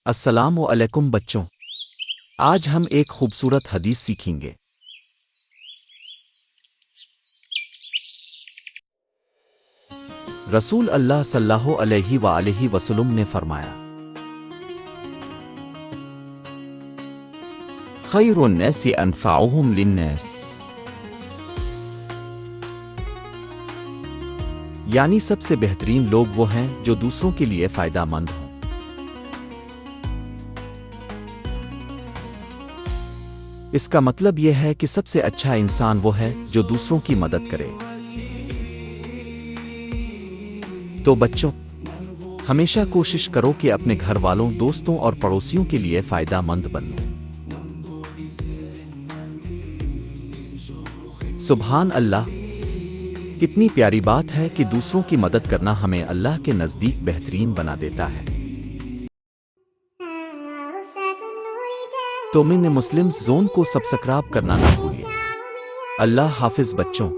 السلام علیکم بچوں، آج ہم ایک خوبصورت حدیث سیکھیں گے۔ رسول اللہ صلی اللہ علیہ وآلہ وسلم نے فرمایا، خیر الناس انفعهم للناس، یعنی سب سے بہترین لوگ وہ ہیں جو دوسروں کے لیے فائدہ مند ہوں۔ اس کا مطلب یہ ہے کہ سب سے اچھا انسان وہ ہے جو دوسروں کی مدد کرے۔ تو بچوں، ہمیشہ کوشش کرو کہ اپنے گھر والوں، دوستوں اور پڑوسیوں کے لیے فائدہ مند بنو۔ سبحان اللہ! کتنی پیاری بات ہے کہ دوسروں کی مدد کرنا ہمیں اللہ کے نزدیک بہترین بنا دیتا ہے۔ تو مسلم زون کو سبسکرائب کرنا نہ بھولئے۔ اللہ حافظ بچوں۔